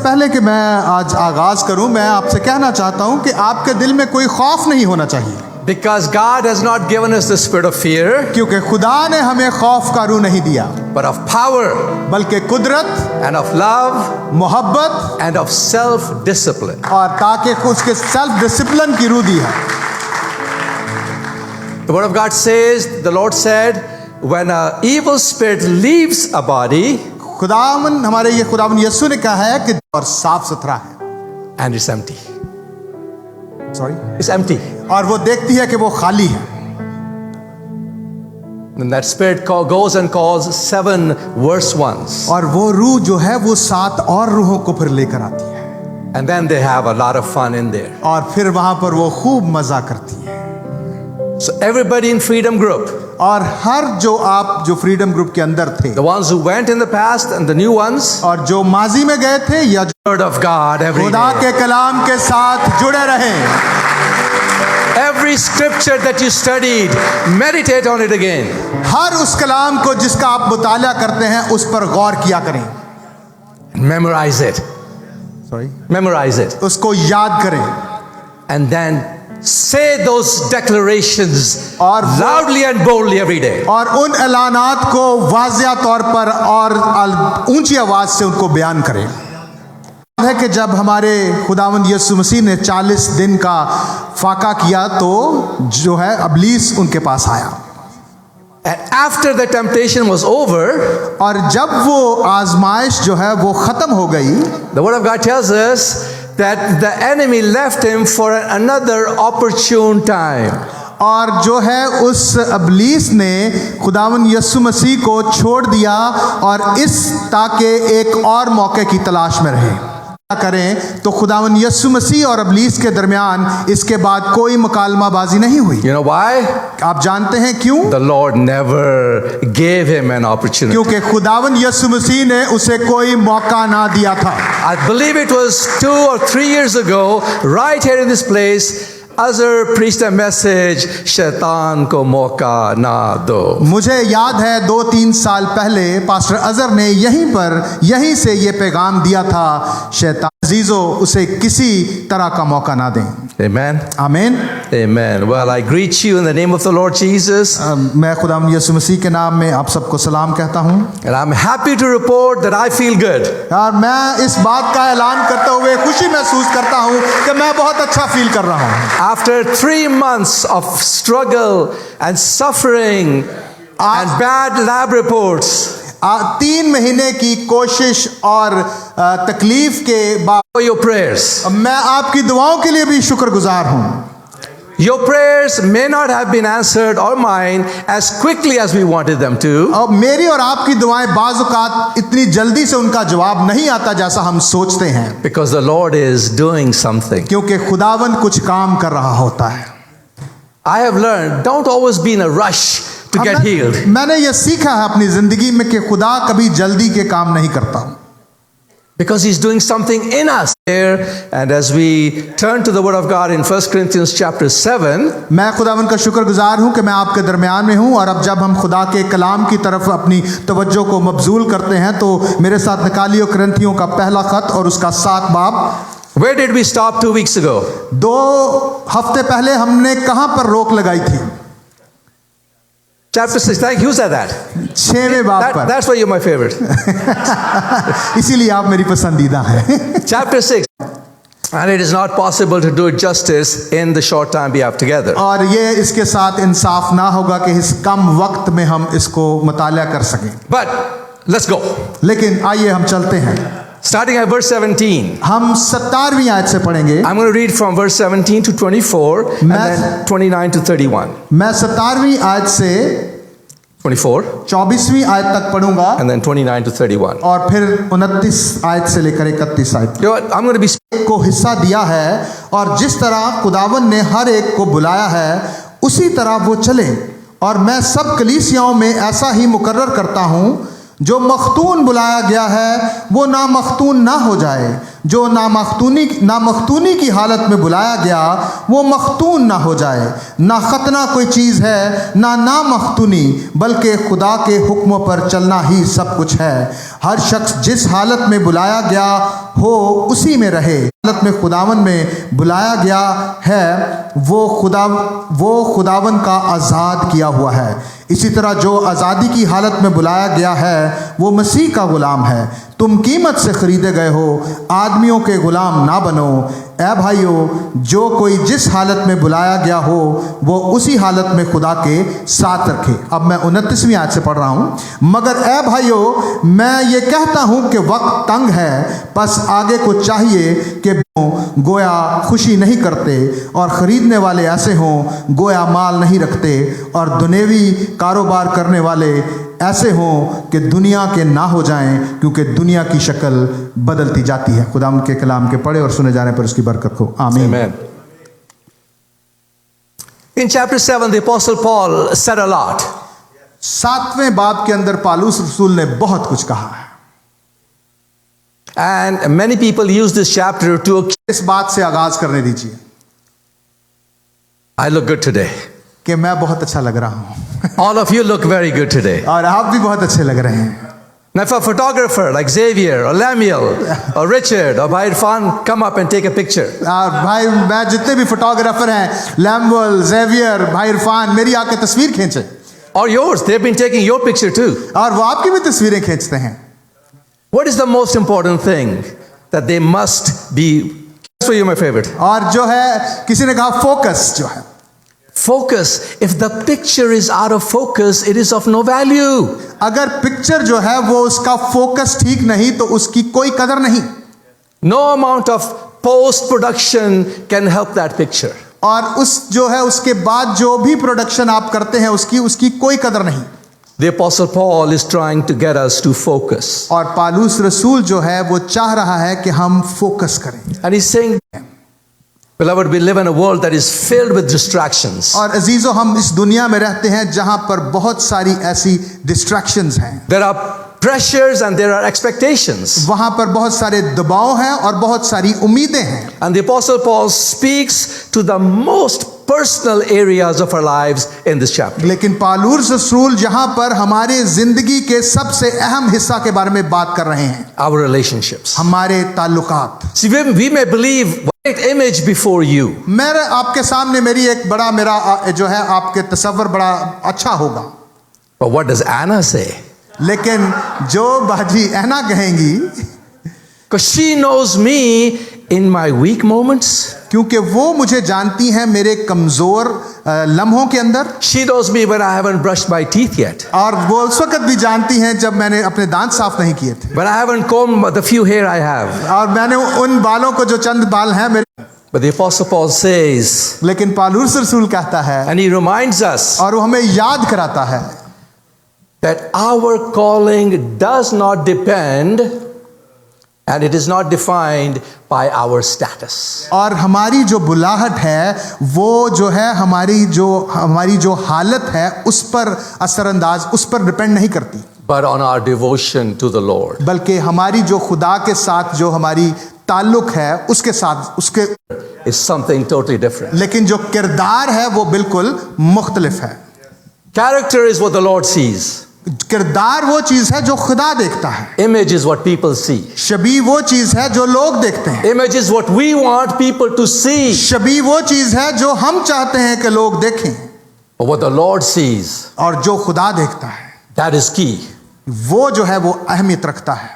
पहले कि मैं आज आगाज करूं, मैं आपसे कहना चाहता हूं कि आपके दिल में कोई खौफ नहीं होना चाहिए, because God has not given us the spirit of fear, क्योंकि खुदा ने हमें खौफ का रूह नहीं दिया, but of power बल्कि कुदरत, and of love मोहब्बत and of self-discipline. और ताकि उसके सेल्फ डिसिप्लिन की रूह दी है। The word of God says, the Lord said, when an evil spirit leaves a body, खुदावन हमारे ये खुदावन यीशु ने कहा है कि और साफ सुथरा है, and it's empty. Sorry, It's empty. और वो देखती है कि वो खाली है, Then that spirit goes and calls 7 worse ones. और वो रूह जो है वो 7 और रूहों को फिर लेकर आती है, And then they have a lot of fun in there. और फिर वहां पर वो खूब मजा करती है। So everybody in Freedom Group, और हर जो फ्रीडम ग्रुप के अंदर थे, the ones who went in the past and the new ones, और जो माजी में गए थे या जो word of God every खुदा day. के कलाम के साथ जुड़े रहे, Every scripture that you studied, meditate on it again. हर उस कलाम को जिसका आप मुताला करते हैं उस पर गौर किया करें, Memorize it. Sorry, Memorize it. उसको याद करें, And then say those declarations और loudly and boldly every day. और उन ऐलानात को वाज़िया तौर पर और ऊंची आवाज से उनको बयान करें। है कि जब हमारे खुदावंद यीशु मसीह ने 40 दिन का फाका किया तो जो है अबलीस उनके पास आया, And after the temptation was over, और जब वो आजमाइश जो है वो खत्म हो गई, the word of God tells us that the enemy left him for another opportune time. और जो है उस अबलीस ने खुदावन यीशु मसीह को छोड़ दिया और इस ताकि एक और मौके की तलाश में रहे। करें तो खुदावन यीशु मसीह और अबलीस के दरमियान इसके बाद कोई मुकालमाबाजी नहीं हुई। You know why? आप जानते हैं क्यों? The Lord never gave him an opportunity. क्योंकि खुदावन यीशु मसीह ने उसे कोई मौका ना दिया था। I believe it was 2 or 3 years ago, right here in this place, Azhar preached a message, शैतान को मौका ना दो। मुझे याद है 2-3 साल पहले पास्टर अजहर ने यहीं से ये पैगाम दिया था, शैतान अजीजो उसे किसी तरह का मौका ना दें। Amen. आमीन। Amen. Well, I greet you in the name of the Lord Jesus. मैं खुदावंद यीशु मसीह के नाम में आप सबको सलाम कहता हूँ, And I'm happy to report that I feel good. और मैं इस बात का ऐलान करते हुए खुशी महसूस करता हूँ कि मैं बहुत अच्छा फील कर रहा हूँ। After 3 months of struggle and suffering and bad lab reports, 3 महीने की कोशिश और तकलीफ के बाद for your prayers. मैं आपकी दुआओं के लिए भी शुक्रगुजार हूँ। Your prayers may not have been answered or mine as quickly as we wanted them to. और मेरी और आपकी दुआएं बाज़ औक़ात इतनी जल्दी से उनका जवाब नहीं आता जैसा हम सोचते हैं, Because the Lord is doing something. क्योंकि खुदावन कुछ काम कर रहा होता है। I have learned, don't always be in a rush to get healed. मैंने ये सीखा है अपनी जिंदगी में कि खुदा कभी जल्दी के काम नहीं करता, Because He's doing something in us here. And as we turn to the Word of God in 1 Corinthians chapter 7, मैं खुदावन का शुक्रगुजार हूँ कि मैं आपके दरमियान में हूँ, और अब जब हम खुदा के कलाम की तरफ अपनी तवज्जो को मबजूल करते हैं तो मेरे साथ निकालियो करंथियों का पहला खत और उसका 7 बाब। where did we stop 2 weeks ago? 2 हफ्ते पहले हमने कहाँ पर रोक लगाई थी? Chapter 6. Thank you. Who said that? 6वें बाब पर। That's why you're my favorite. इसीलिए आप मेरी पसंदीदा हैं। Chapter 6. And it is not possible to do it justice in the short time we have together. और ये इसके साथ इंसाफ ना होगा कि इस कम वक्त में हम इसको मुताला कर सकें, But let's go. लेकिन आइए हम चलते हैं। Starting at verse 17. हम 17वीं आयत से पढ़ेंगे। I'm going to read from verse 17 to 24 and then 29 to 31. मैं 17वीं आयत से 24 24वीं आयत तक पढ़ूंगा and then 29 to 31. और फिर 29 आयत से लेकर 31 आयत You know what? I'm going to be को हिस्सा दिया है, और जिस तरह खुदावन ने हर एक को बुलाया है उसी तरह वो चले। और मैं सब कलीसियाओं में ऐसा ही मुकर्रर करता हूँ, जो मख्तून बुलाया गया है वो ना मख्तून ना हो जाए, जो ना मख्तूनी की हालत में बुलाया गया वो मख्तून ना हो जाए। ना खतना कोई चीज़ है ना मख्तूनी, बल्कि खुदा के हुक्मों पर चलना ही सब कुछ है। हर शख्स जिस हालत में बुलाया गया हो उसी में रहे। हालत में खुदावन में बुलाया गया है वो खुदावन का आज़ाद किया हुआ है। इसी तरह जो आज़ादी की हालत में बुलाया गया है वो मसीह का गुलाम है। तुम कीमत से खरीदे गए हो, आदमियों के गुलाम ना बनो। ऐ भाइयों, जो कोई जिस हालत में बुलाया गया हो वो उसी हालत में खुदा के साथ रखे। अब मैं 29वीं आयत से पढ़ रहा हूँ। मगर ऐ भाइयों, मैं ये कहता हूँ कि वक्त तंग है, बस आगे को चाहिए कि गोया खुशी नहीं करते और ख़रीदने वाले ऐसे हों गोया माल नहीं रखते, और दुनियावी कारोबार करने वाले ऐसे हों कि दुनिया के ना हो जाएं, क्योंकि दुनिया की शक्ल बदलती जाती है। खुदा के कलाम के पढ़े और सुने जाने पर उसकी बरकत हो, आमीन। Amen. In chapter 7, the Apostle Paul said a lot. 7वें बाब के अंदर पालूस रसूल ने बहुत कुछ कहा है। And many people use this chapter to accuse. इस बात से आगाज करने दीजिए I look good today. कि मैं बहुत अच्छा लग रहा हूँ All of you look very good today. और आप भी बहुत अच्छे लग रहे हैं। Now, if a photographer like Xavier or Lamiel or Richard or Bahir Fan come up and take a picture, और भाई, मैं जितने भी फोटोग्राफर हैं, लैम्बल, जेवियर, भाई इरफान, मेरी आके तस्वीर खींचे, or yours, they've been taking your picture too. और वो आपकी भी तस्वीरें खींचते हैं। What is the most important thing that they must be? For you, my favorite. और जो है, किसी ने कहा फोकस जो है, Focus. If the picture is out of focus, it is of no value. अगर पिक्चर जो है वो उसका फोकस ठीक नहीं तो उसकी कोई कदर नहीं। No amount of post production can help that picture. और उस जो है उसके बाद जो भी प्रोडक्शन आप करते हैं उसकी कोई कदर नहीं। The Apostle Paul is trying to get us to focus. और पालूस रसूल जो है वो चाह रहा है कि हम फोकस करें। And he's saying, beloved, we live in a world that is filled with distractions. और अजीजों, हम इस दुनिया में रहते हैं जहां पर बहुत सारी ऐसी डिस्ट्रैक्शंस हैं। There are pressures and there are expectations. वहां पर बहुत सारे दबाव हैं और बहुत सारी उम्मीदें हैं। And the Apostle Paul speaks to the most personal areas of our lives in this chapter. लेकिन पालूस रसूल जहां पर हमारे जिंदगी के सबसे अहम हिस्सा के बारे में बात कर रहे हैं, Our relationships. हमारे ताल्लुकात। See, we may believe great image before you. मेरे आपके सामने मेरा जो है आपके तस्वर बड़ा अच्छा होगा, But what does Anna say? लेकिन जो बाजी ऐना कहेंगी, Because she knows me in my weak moments. क्योंकि वो मुझे जानती हैं मेरे कमजोर लम्हों के अंदर, She knows me when I haven't brushed my teeth yet. और वो उस वक्त भी जानती हैं जब मैंने अपने दांत साफ नहीं किए थे, When I haven't combed the few hair I have. और मैंने उन बालों को जो चंद बाल हैं मेरे। But the Apostle Paul says, लेकिन पालूस रसूल कहता है and he reminds us, और वो हमें याद कराता है that our calling does not depend and it is not defined by our status. और हमारी जो बुलाहट है वो जो है हमारी जो हालत है उस पर असरअंदाज, उस पर डिपेंड नहीं करती, But on our devotion to the Lord. बल्कि हमारी जो खुदा के साथ जो हमारी ताल्लुक है उसके साथ उसके Is something totally different. लेकिन जो किरदार है वो बिल्कुल मुख्तलिफ है। Character is what the Lord sees. किरदार वो चीज है जो खुदा देखता है, Image is what people see. शबी वो चीज है जो लोग देखते हैं, Image is what we want people to see. शबी वो चीज है जो हम चाहते हैं कि लोग देखें, But what the Lord sees, और जो खुदा देखता है that is key. वो जो है वो अहमियत रखता है।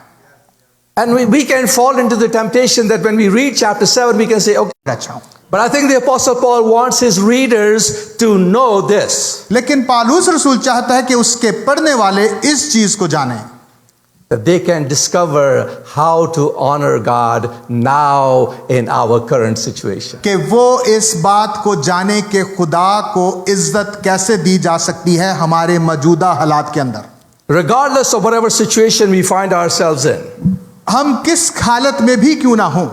And we can fall into the temptation that when we read chapter 7, we can say, okay. अच्छा हूं, But I think the Apostle Paul wants his readers to know this. लेकिन पालूस रसूल चाहता है कि उसके पढ़ने वाले इस चीज को जानें, That they can discover how to honor God now in our current situation. कि वो इस बात को जाने कि खुदा को इज्जत कैसे दी जा सकती है हमारे मौजूदा हालात के अंदर। Regardless of whatever situation we find ourselves in, हम किस हालत में भी क्यों ना हो,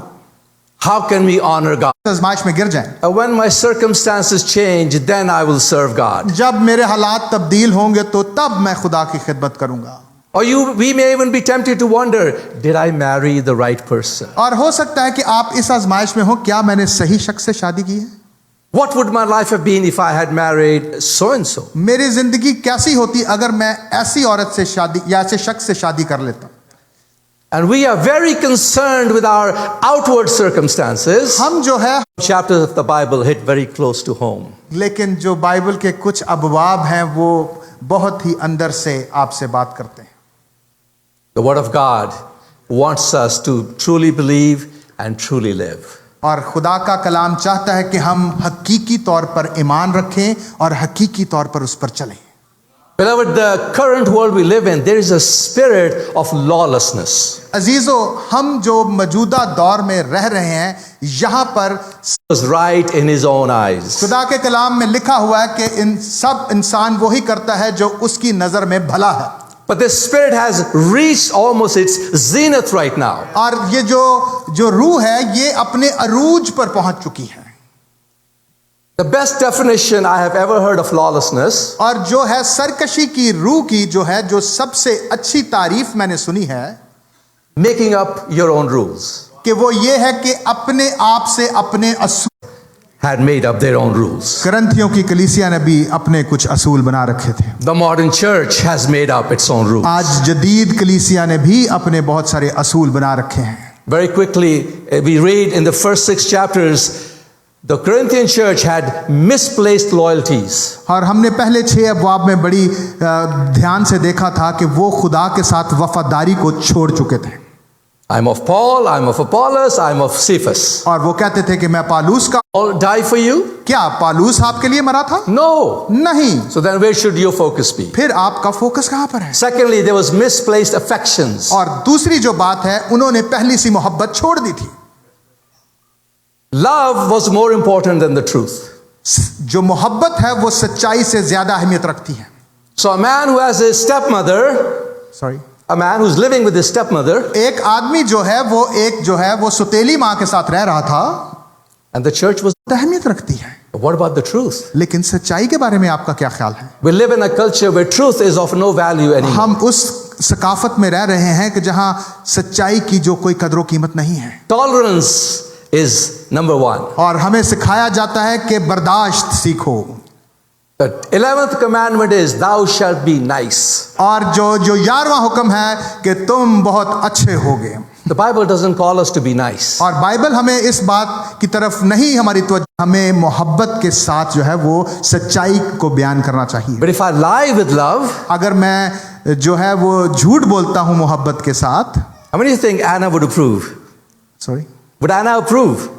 how can we honor God? आजमाइश में गिर जाएं। And when my circumstances change, then I will serve God. जब मेरे हालात तब्दील होंगे तो तब मैं खुदा की खिदमत करूंगा। Or we may even be tempted to wonder, did I marry the right person? और हो सकता है कि आप इस आजमाइश में हो, क्या मैंने सही शख्स से शादी की है? What would my life have been if I had married so and so? मेरी जिंदगी कैसी होती अगर मैं ऐसी औरत से शादी या ऐसे शख्स से शादी कर लेता? And we are very concerned with our outward circumstances. हम जो है, Chapters of the Bible hit very close to home. लेकिन जो बाइबल के कुछ अबवाब हैं वो बहुत ही अंदर से आपसे बात करते हैं। The Word of God wants us to truly believe and truly live. और खुदा का कलाम चाहता है कि हम हकीकी तौर पर ईमान रखें और हकीकी तौर पर उस पर चलें। Beloved, the current world we live in, there is a spirit of lawlessness. अजीजों, हम जो मौजूदा दौर में रह रहे हैं, यहाँ पर Was right in his own eyes. खुदा के कलाम में लिखा हुआ है कि इन सब इंसान वही करता है जो उसकी नजर में भला है। But this spirit has reached almost its zenith right now. और ये जो रूह है ये अपने अरूज पर पहुंच चुकी है। The best definition I have ever heard of lawlessness और जो है सरकशी की रूह की जो सबसे अच्छी तारीफ मैंने सुनी है, making up your own rules. कि वो ये है कि अपने आप से अपने असूल। Had made up their own rules. करंथियों की कलीसिया ने भी अपने कुछ असूल बना रखे थे। The modern church has made up its own rules. आज जदीद कलीसिया ने भी अपने बहुत सारे असूल बना रखे हैं। Very quickly, we read in the first 6 chapters, the Corinthian church had misplaced loyalties. और हमने पहले 6 अबवाब में बड़ी ध्यान से देखा था कि वो खुदा के साथ वफादारी को छोड़ चुके थे। I'm of Paul, I'm of Apollos, I'm of Cephas. और वो कहते थे कि मैं पालूस का। Paul die for you? क्या पालूस आपके लिए मरा था? No. नहीं। So then where should your focus be? फिर आपका फोकस कहाँ पर है? Secondly, there was misplaced affections. और दूसरी जो बात है, उन्होंने पहली सी मोहब्बत छोड़ दी थी। Love was more important than the truth. जो मोहब्बत है वो सच्चाई से ज्यादा अहमियत रखती है। So a man who has a stepmother, sorry, a man who's living with his stepmother, एक आदमी जो है वो सुतेली माँ के साथ रह रहा था, and the church was. अहमियत रखती है। But what about the truth? लेकिन सच्चाई के बारे में आपका क्या ख्याल है? We live in a culture where truth is of no value anymore. हम उस सकाफत में रह रहे हैं कि जहां सच्चाई की जो कोई कदर कीमत नहीं है। Tolerance is number 1. और हमें सिखाया जाता है कि बर्दाश्त सीखो। The 11th commandment is thou shalt be nice. और जो 11वां हुक्म है कि तुम बहुत अच्छे होगे। The Bible doesn't call us to be nice. और बाइबल हमें इस बात की तरफ नहीं हमारी तवज्जो, हमें मोहब्बत के साथ जो है वो सच्चाई को बयान करना चाहिए। But if I lie with love, अगर मैं जो है वो झूठ बोलता हूं मोहब्बत के साथ, how many of you think Anna would approve? Sorry, Would Anna approve?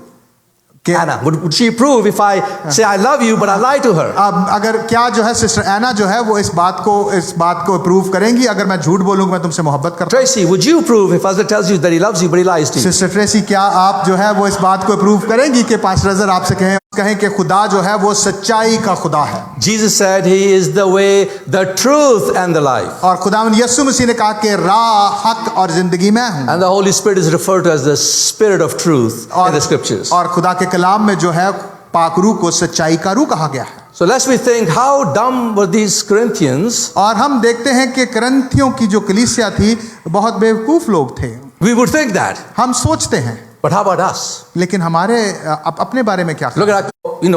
Anna, would she approve if I say I love you but I lie to her? अब अगर क्या जो है सिस्टर एना जो है वो इस बात को अप्रूव करेंगी अगर मैं झूठ बोलूंगा मैं तुमसे मोहब्बत करता हूं? Tracy, would you approve if Pastor tells you that he loves you but he lies to you? Sister Tracy, क्या आप जो है वो इस बात को अप्रूव करेंगी कि पास्टर अजहर आपसे कहें कि खुदा जो है वो सच्चाई का खुदा है? Jesus said he is the way, the truth and the life. और खुदावंद यीशु मसीह ने कहा कि राह, हक और जिंदगी मैं हूं। And the Holy Spirit is referred to as the Spirit of truth in the scriptures. और खुदा के कलाम में जो है पाकरू को सच्चाई का रू कहा गया है। So lest we think how dumb were these Corinthians. और हम देखते हैं कि करंथियों की जो कलीसिया थी बहुत बेवकूफ लोग थे। We would think that. हम सोचते हैं, But how about us? लेकिन हमारे अपने बारे में क्या? Look at,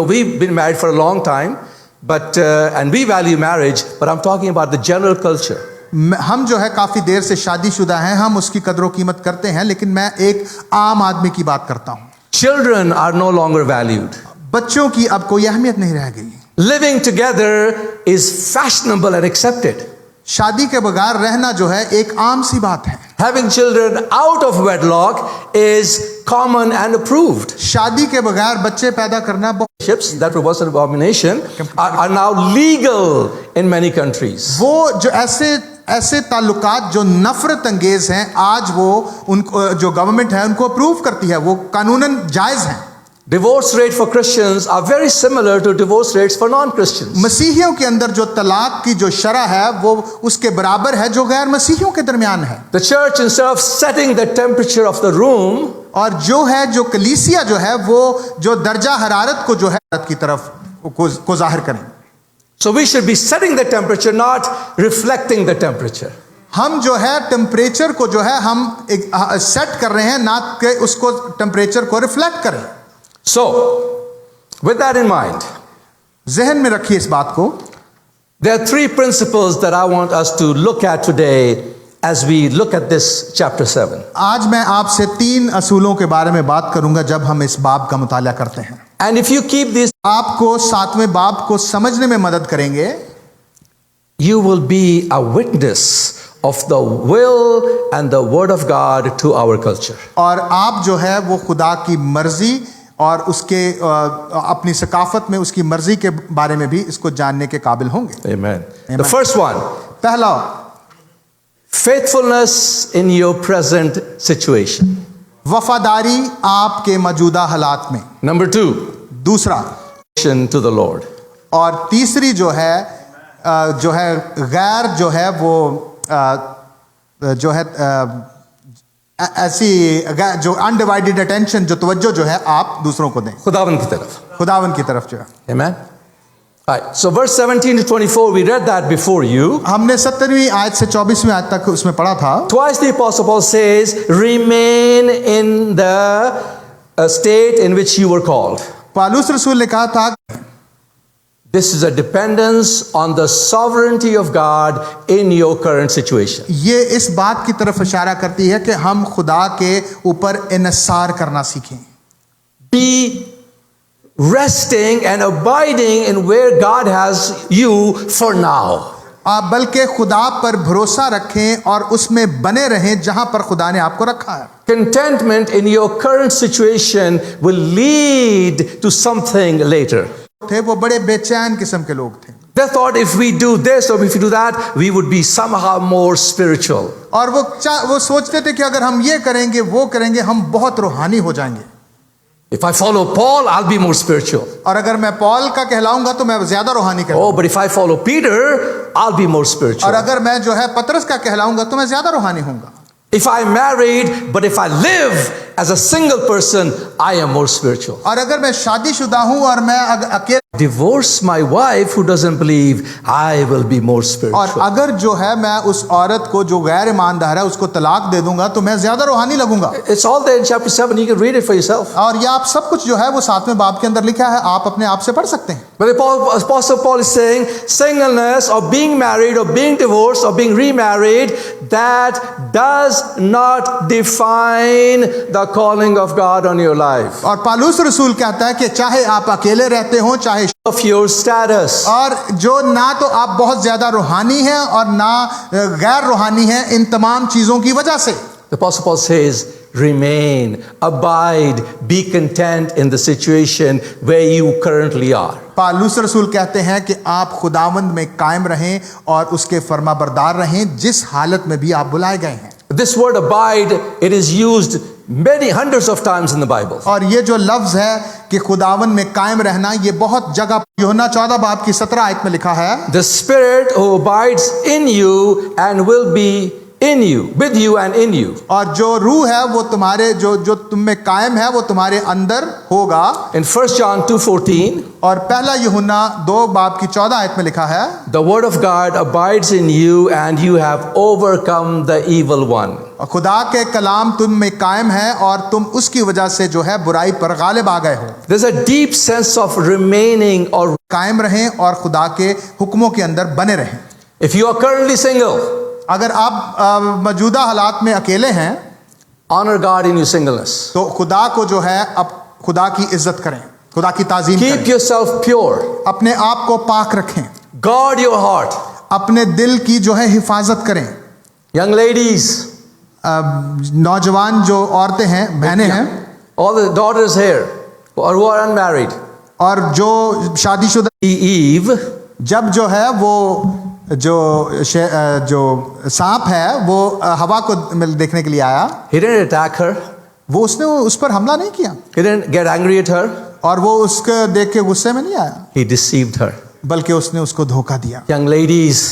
we've been married for a long time, but and we value marriage, but I'm talking about the general culture. हम जो है काफी देर से शादीशुदा हैं, हम उसकी कदर कीमत करते हैं, लेकिन मैं एक आम आदमी की बात करता हूं। Children are no longer valued. बच्चों की अब कोई अहमियत नहीं रह गई। Living together is fashionable and accepted. शादी के बगैर रहना जो है एक आम सी बात है। Having children out of wedlock is common and approved. शादी के बगैर बच्चे पैदा करना Ships that was an abomination are now legal in many countries. वो जो ऐसे ताल्लुकात जो नफरत अंगेज हैं, आज वो उनको जो गवर्नमेंट है उनको अप्रूव करती है, वो कानूनन जायज हैं। Divorce rate for Christians are very similar to divorce rates for non-Christians. मसीहियों के अंदर जो तलाक की जो शरह है वो उसके बराबर है जो गैर मसीहियों के दरमियान है। The church, instead of setting the temperature of the room, और जो कलीसिया जो है वो जो दर्जा हरारत को जो है की तरफ को जाहिर करें। So we should be setting the temperature, not reflecting the temperature. हम जो है टेम्परेचर को जो है हम सेट कर रहे हैं, ना कि उसको टेम्परेचर को रिफ्लेक्ट करें। So, with that in mind, जहन में रखिए इस बात को। there are 3 principles that I want us to look at today as we look at this chapter 7. आज मैं आपसे 3 असूलों के बारे में बात करूंगा जब हम इस बाब का मुताला करते हैं। And if you keep these, आपको 7वें बाब को समझने में मदद करेंगे। you will be a witness of the will and the word of God to our culture. और आप जो है वो खुदा की मर्जी और उसके अपनी सकाफत में उसकी मर्जी के बारे में भी इसको जानने के काबिल होंगे। Amen. Amen. The first one, पहला, faithfulness in your present situation. वफादारी आपके मौजूदा हालात में। Number 2, दूसरा, to the Lord. और तीसरी जो है गैर जो है वो जो है ऐसी जो अनडिवाइडेड अटेंशन, जो तवज्जो जो है आप दूसरों को दें, खुदावन की तरफ. खुदावन की तरफ जो है। Amen. All right. So verse 17 to 24, we read that before you. हमने 17वीं आयत से 24वीं आयत तक उसमें पढ़ा था। Twice the Apostle Paul says, remain in the state in which you were called. Paulus रसूल ने कहा था, This is a dependence on the sovereignty of God in your current situation. ये इस बात की तरफ इशारा करती है कि हम खुदा के ऊपर इन्सार करना सीखें। Be resting and abiding in where God has you for now. आप बल्कि खुदा पर भरोसा रखें और उसमें बने रहें जहां पर खुदा ने आपको रखा है। Contentment in your current situation will lead to something later. थे वो बड़े बेचैन किस्म के लोग थे, They thought if we do this or if we do that, we would be somehow more spiritual. और वो सोचते थे कि अगर हम ये करेंगे वो करेंगे हम बहुत रूहानी हो जाएंगे। If I follow Paul, I'll be more spiritual. और अगर मैं पौल का कहलाऊंगा तो मैं ज्यादा रूहानी कहलाऊंगा। Oh, but if I follow Peter, I'll be more और spiritual. अगर मैं जो है पतरस का कहलाऊंगा तो मैं ज्यादा रूहानी होऊंगा। If I'm married, but if I live as a single person, I am more spiritual. और अगर मैं शादीशुदा हूं और मैं अकेले, Divorce my wife who doesn't believe, I will be more और spiritual. अगर जो है मैं उस औरत को जो गैर ईमानदार है उसको तलाक दे दूंगा तो मैं ज्यादा रूहानी लगूंगा। It's all there in chapter 7. You can read it for yourself. और ये आप सब कुछ जो है वो 7वें बाब के अंदर लिखा है, आप अपने आप से पढ़ सकते हैं। But the Apostle Paul is saying singleness or being married or being divorced or being remarried, that does not define the calling of God on your life. और पालूस रसूल कहता है कि चाहे आप अकेले रहते हो, चाहे Of your status. और जो ना तो आप बहुत ज्यादा रूहानी हैं और ना गैर रूहानी हैं, इन तमाम चीजों की वजह से The Apostle Paul says, remain, abide, be content in the situation where you currently are. Paulus रसूल कहते हैं कि आप खुदावंद में कायम रहें और उसके फरमाबरदार रहें जिस हालत में भी आप बुलाए गए हैं। This word abide, it is used many hundreds of times in the Bible. और ये जो लफ्ज है कि खुदावंद में कायम रहना, ये बहुत जगह यूहन्ना 14 बाब की 17 आयत में लिखा है। The Spirit who abides in you and will be in you, with you and in you. और जो रूह है वो तुम्हारे जो तुम में कायम है वो तुम्हारे अंदर होगा। In 1 John 2:14, और पहला यूहन्ना 2 बाब की 14 आयत में लिखा है, the word of God abides in you and you have overcome the evil one. और खुदा के कलाम तुम में कायम है और तुम उसकी वजह से जो है बुराई पर गालिब आ गए हो। There's a deep sense of remaining or कायम रहें और खुदा के हुक्मों के अंदर बने रहें। if you are currently single, अगर आप मौजूदा हालात में अकेले हैं honor God in your singleness. तो खुदा को जो है अब खुदा की इज्जत करें, खुदा की ताजीम Keep करें, yourself pure. अपने आप को पाक रखें, Guard your heart. अपने दिल की जो है हिफाजत करें। Young ladies, नौजवान जो औरतें हैं, बहनें हैं, all the daughters here or who are unmarried, और जो शादीशुदा, Eve, जब जो है वो जो सांप है वो हवा को देखने के लिए आया, he didn't attack her. वो उसने उस पर हमला नहीं किया He didn't get angry at her. और वो उसको देख के गुस्से में नहीं आया, He deceived her. बल्कि उसने उसको धोखा दिया। Young ladies,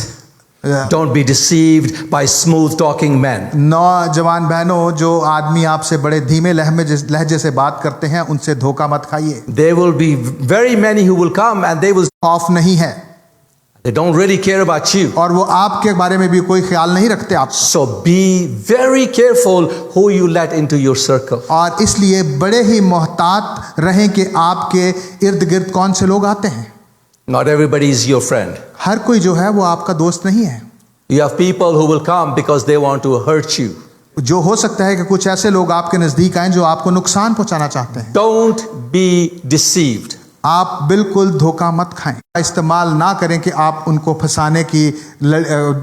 don't be deceived by smooth talking men. नौजवान बहनों, जो आदमी आपसे बड़े धीमे लहजे से बात करते हैं उनसे धोखा मत खाइए। There will be very many who will come and they will, खौफ नहीं है they don't really care about you. और वो आपके बारे में भी कोई ख्याल नहीं रखते आप। So be very careful who you let into your circle. और इसलिए बड़े ही मोहतात रहें कि आपके इर्द गिर्द कौन से लोग आते हैं। Not everybody is your friend. हर कोई जो है वो आपका दोस्त नहीं है। You have people who will come because they want to hurt you. जो हो सकता है कि कुछ ऐसे लोग आपके नज़दीक आएं जो आपको नुकसान पहुंचाना चाहते हैं। Don't be deceived. आप बिल्कुल धोखा मत खाएं, इस्तेमाल ना करें कि आप उनको फंसाने की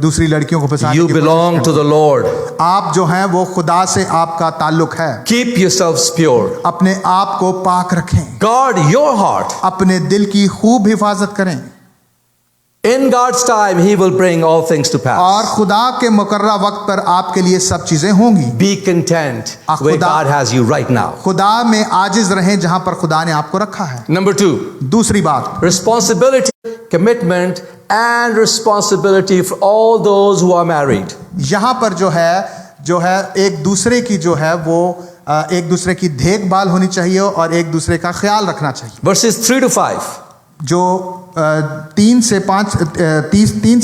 दूसरी लड़कियों को फंसाने You की belong to the Lord. आप जो हैं वो खुदा से आपका ताल्लुक है। Keep yourselves pure. अपने आप को पाक रखें, Guard your heart. अपने दिल की खूब हिफाजत करें, In God's time, He will bring all things to pass. और खुदा के मुकर्रर वक्त पर आपके लिए सब चीजें होंगी। Be content where God has you right now. खुदा में आजिज रहें जहां पर खुदा ने आपको रखा है। Number 2, दूसरी बात, responsibility, commitment, and responsibility for all those who are married. यहाँ पर जो है एक दूसरे की जो है वो एक दूसरे की देखभाल होनी चाहिए और एक दूसरे का ख्याल रखना चाहिए। Verses 3 to 5. जो 3 से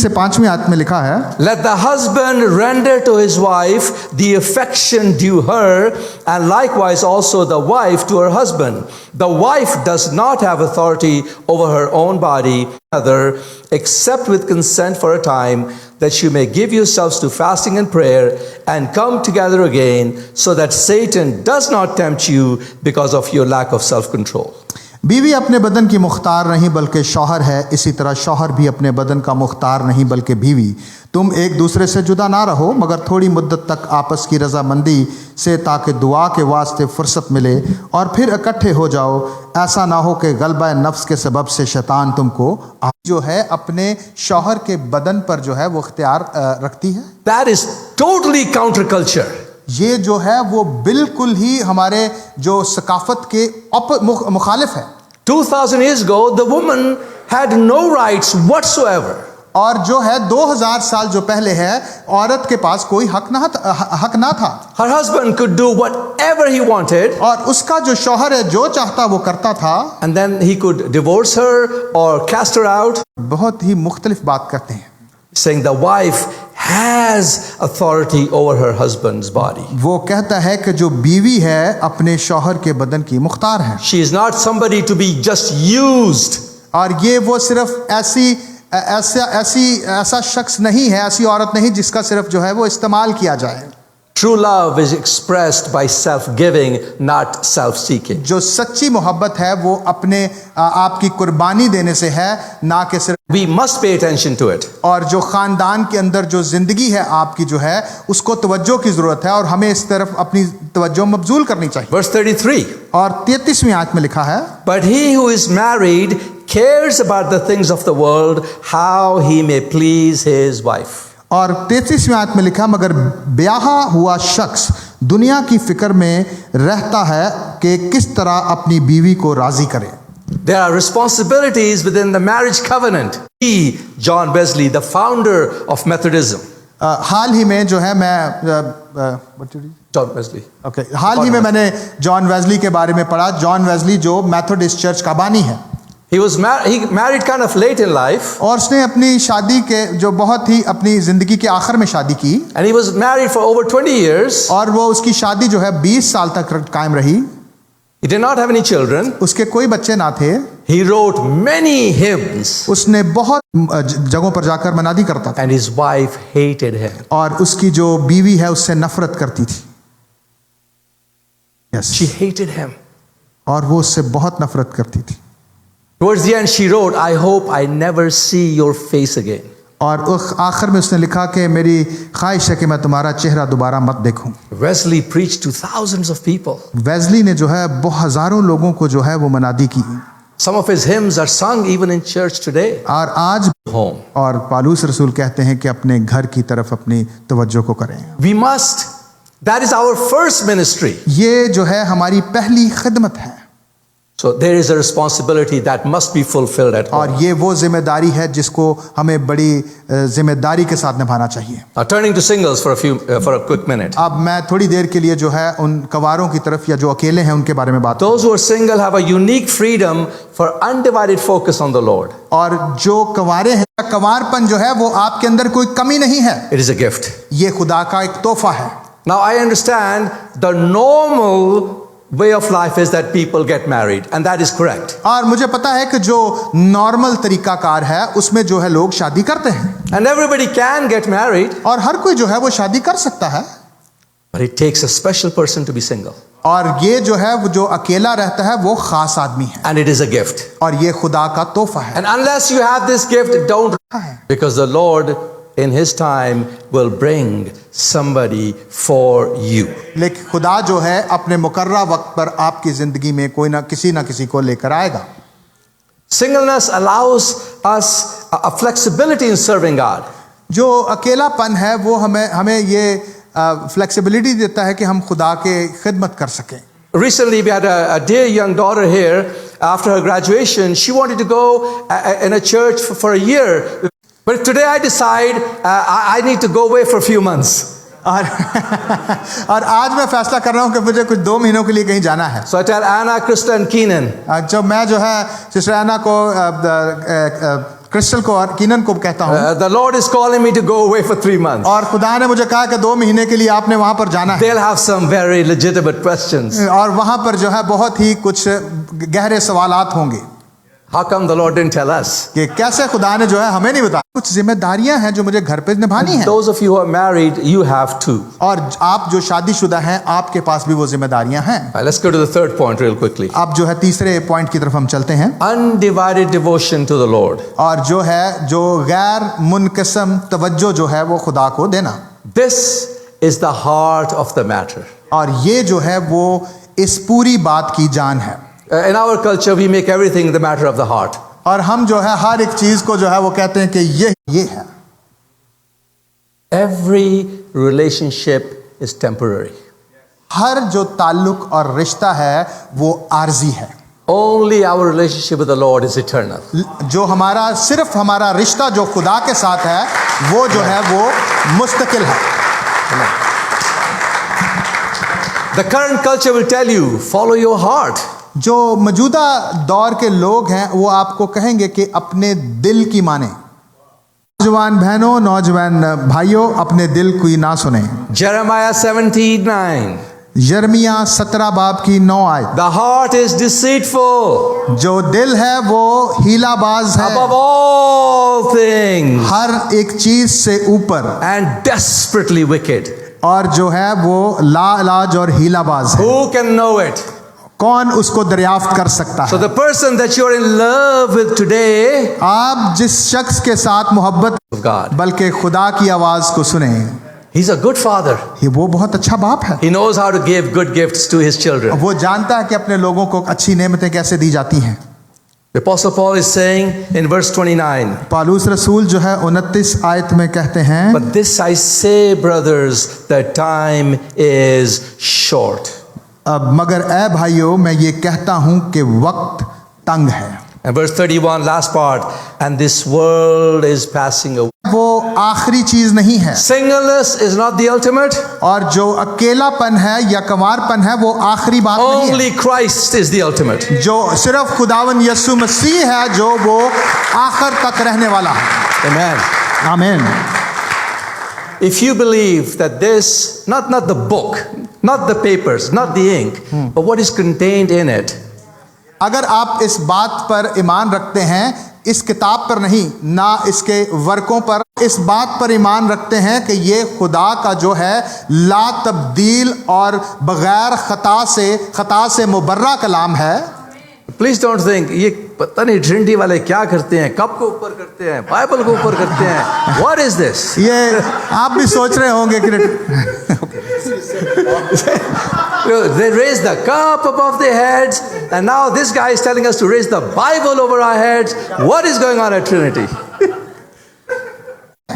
5वीं आयत में लिखा है, Let the husband render to his wife the affection due her, and likewise also the wife to her husband. The wife does not have authority over her own body, other, except with consent for a time, that you may give yourselves to fasting and prayer, and come together again, so that Satan does not tempt you because of your lack of self-control. बीवी अपने बदन की मुख्तार नहीं बल्कि शौहर है, इसी तरह शौहर भी अपने बदन का मुख्तार नहीं बल्कि बीवी। तुम एक दूसरे से जुदा ना रहो मगर थोड़ी मुद्दत तक आपस की रजामंदी से, ताकि दुआ के वास्ते फुर्सत मिले और फिर इकट्ठे हो जाओ। ऐसा ना हो कि गलबा नफ्स के सबब से शैतान तुमको जो है अपने शौहर के बदन पर जो है वो इख्तियार रखती है। That is totally counterculture. ये जो है वो बिल्कुल ही हमारे जो सकाफत के मुखालिफ है। 2000 years ago, the woman had no rights whatsoever. और जो है 2000 साल जो पहले है, औरत के पास कोई हक ना था। Her husband could do whatever he wanted, और उसका जो शौहर है जो चाहता वो करता था, and then he could divorce her or cast her out. बहुत ही मुख्तलिफ बात करते हैं, saying the wife has authority over her husband's body. वो कहता है कि जो बीवी है अपने शौहर के बदन की मुख्तार है। She is not somebody to be just used. और ये वो सिर्फ ऐसा शख्स नहीं है, ऐसी औरत नहीं जिसका सिर्फ जो है वो इस्तेमाल किया जाए। True love is expressed by self-giving, not self-seeking. जो सच्ची मोहब्बत है वो अपने आपकी कुर्बानी देने से है, ना कि सिर्फ। We must pay attention to it. और जो खानदान के अंदर जो जिंदगी है आपकी जो है उसको तवज्जो की जरूरत है और हमें इस तरफ अपनी तवज्जो मबजूल करनी चाहिए। Verse 33. और 33वीं आयत में लिखा है, But he who is married cares about the things of the world, how he may please his wife. और 33वीं आयत में लिखा, मगर ब्याहा हुआ शख्स दुनिया की फिक्र में रहता है कि किस तरह अपनी बीवी को राजी करे। There are responsibilities within the marriage covenant. He, John Wesley, the founder of Methodism. हाल ही में जो है मैं John Wesley. हाल ही में मैंने जॉन वेस्ली के बारे में पढ़ा। जॉन वेस्ली जो मेथोडिस्ट चर्च का बानी है, he married kind of late in life. और उसने अपनी शादी के जो बहुत ही अपनी जिंदगी के आखिर में शादी की, And he was married for over 20 years. और वो उसकी शादी जो है 20 साल तक कायम रही। He did not have any children. उसके कोई बच्चे ना थे। He wrote many hymns. उसने बहुत जगहों पर जाकर मनादी करता था, And his wife hated him. और उसकी जो बीवी है उससे नफरत करती थी। Yes. She hated him. और वो उससे बहुत नफरत करती थी। Towards the end she wrote, I hope I never see your face again. और आखिर में उसने लिखा कि मेरी ख्वाहिश है कि मैं तुम्हारा चेहरा दोबारा मत देखूं। Wesley preached to thousands of people. Wesley ने जो है बहुत हजारों लोगों को जो है वो मनादी की। Some of his hymns are sung even in church today. और आज Home. और पालूस रसूल कहते हैं कि अपने घर की तरफ अपनी तवज्जो को करें। We must. That is our first ministry. ये जो है हमारी पहली खिदमत है। So there is a responsibility that must be fulfilled at home. और ये वो जिम्मेदारी है जिसको हमें बड़ी जिम्मेदारी के साथ निभाना चाहिए। Now turning to singles for a quick minute. अब मैं थोड़ी देर के लिए जो है उन कवारों की तरफ या जो अकेले हैं उनके बारे में बात। Those who are single have a unique freedom for undivided focus on the Lord. और जो कवारे हैं, कवारपन जो है वो आपके अंदर कोई कमी नहीं है, It is a gift. ये खुदा का एक तोहफा है। Now I understand the normal way of life is that people get married, and that is correct. और मुझे पता है कि जो नॉर्मल तरीकाकार है उसमें जो है लोग शादी करते हैं। And everybody can get married, और हर कोई जो है वो शादी कर सकता है, but it takes a special person to be single. और ये जो है वो जो अकेला रहता है वो खास आदमी है, And it is a gift. और ये खुदा का तोहफा है। And unless you have this gift, don't. Because the Lord in His time will bring somebody for you. लेकिन खुदा जो है अपने मुकर्रर वक्त पर आपकी जिंदगी में कोई ना किसी को लेकर आएगा। Singleness allows us a flexibility in serving God. जो अकेलापन है वो हमें ये फ्लेक्सिबिलिटी देता है कि हम खुदा के खिदमत कर सकें। Recently, we had a dear young daughter here. After her graduation, she wanted to go in a church for a year. But today I decide I need to go away for a few months. और आज मैं फैसला कर रहा हूँ कि मुझे कुछ 2 महीनों के लिए कहीं जाना है। So I tell Anna, Krista, and Keenan. जब मैं जो है सिस्टर एना को, क्रिस्टल को और कीनन को कहता हूँ, The Lord is calling me to go away for 3 months. और खुदा ने मुझे कहा कि 2 महीने के लिए आपने वहाँ पर जाना है, They'll have some very legitimate questions. और वहाँ पर जो है बहुत ही कुछ गहरे सवालात होंगे How come the Lord didn't tell us? कि कैसे खुदा ने जो है हमें नहीं बताया। कुछ जिम्मेदारियां हैं जो मुझे घर पे निभानी हैं, Those of you who are married, you have too. और आप जो शादीशुदा हैं आपके पास भी वो जिम्मेदारियां हैं। All right, let's go to the third point real quickly. अब जो है तीसरे पॉइंट की तरफ हम चलते हैं, Undivided devotion to the Lord. और जो गैर मुनक़सम तवज्जो जो है वो खुदा को देना, This is the heart of the matter. और ये जो है वो इस पूरी बात की जान है। In our culture, we make everything the matter of the heart. और हम जो है हर एक चीज को जो है वो कहते हैं कि ये है। Every relationship is temporary. हर जो ताल्लुक और रिश्ता है वो आर्जी है। Only our relationship with the Lord is eternal. जो सिर्फ हमारा रिश्ता जो खुदा के साथ है वो जो है वो मुस्तकिल है। The current culture will tell you, follow your heart. जो मौजूदा दौर के लोग हैं वो आपको कहेंगे कि अपने दिल की माने। नौजवान बहनों, नौजवान भाइयों, अपने दिल की ना सुने। Jeremiah 17:9. यिर्मयाह 17 बाब की 9 आयत। The heart is deceitful जो दिल है वो हीलाबाज है above all things हर एक चीज से ऊपर, and desperately wicked. और जो है वो लाइलाज और हीलाबाज है। Who can know it? कौन उसको दरियाफ्त कर सकता So है? the person that you're in love with today, आप जिस शख्स के साथ मोहब्बत, of God, बल्कि खुदा की आवाज को सुने, he's a good father. वो बहुत अच्छा बाप है। He knows how to give good gifts to his children. वो जानता है कि अपने लोगों को अच्छी नेमतें कैसे दी जाती हैं। The Apostle Paul is saying in verse 29, Paulus रसूल जो है 29 आयत में कहते हैं, but this I say, brothers, that time is short. अब मगर ए भाइयों मैं ये कहता हूं कि वक्त तंग है। And verse 31, last part, and this world is passing away. वो आखिरी चीज नहीं है, Singleness is not the ultimate. और जो अकेलापन है या कंवारपन है वो आखिरी बात नहीं है। Only Christ is the ultimate. जो सिर्फ खुदावन यीशु मसीह है जो वो आखिर तक रहने वाला है। Amen. आमीन। If you believe that this, not the book, not the papers, not the ink, but what is contained in it, अगर आप इस बात पर ईमान रखते हैं, इस किताब पर नहीं, ना इसके वर्कों पर, इस बात पर ईमान रखते हैं कि ये खुदा का जो है ला तब्दील और बगैर खता से मुबर्रा कलाम है, please don't think ये पता नहीं ट्रिनिटी वाले क्या करते हैं, कप को ऊपर करते हैं, बाइबल को ऊपर करते हैं, what is this? ये आप भी सोच रहे होंगे कि They raise the cup above their heads, and now this guy is telling us to raise the Bible over our heads. What is going on at Trinity?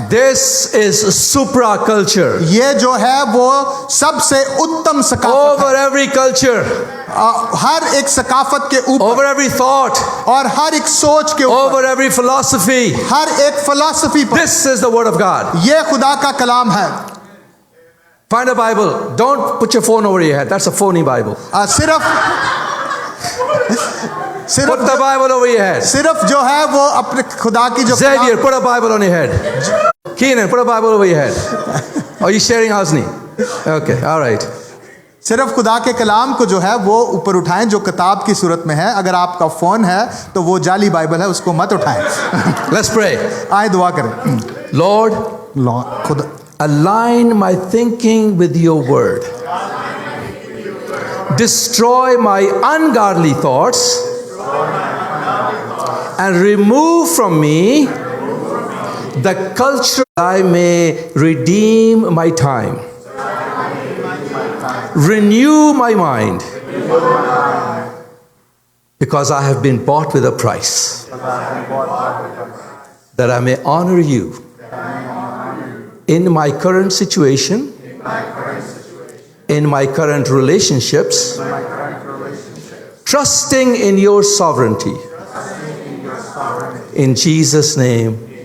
This is supra culture. ये जो है वो सबसे उत्तम सकाफत Over every culture, हर एक सकाफत के ऊपर, over every thought, और हर एक सोच के ऊपर, over every philosophy. हर एक फिलॉसफी पर। This is the word of God. ये खुदा का कलाम है। Find a Bible. Don't put your phone over your head. That's a phony Bible. Put the Bible over your head. सिर्फ जो है वो अपने खुदा की जो Xavier, put a Bible on your head. Keenan, put a Bible over your head. Are you sharing, Hasni? Okay, all right. सिर्फ खुदा के कलाम को जो है वो ऊपर उठाएं जो किताब की सूरत में है। अगर आपका फ़ोन है तो वो जाली बाइबल है, उसको मत उठाएं। Let's pray. आए दुआ करें। Lord, खुदा align my thinking with your word. Destroy my ungodly thoughts and remove from me the culture I may redeem my time. Renew my mind because I have been bought with a price, that I may honor you in my current situation, in my current relationships, trusting in your sovereignty. In Jesus' name,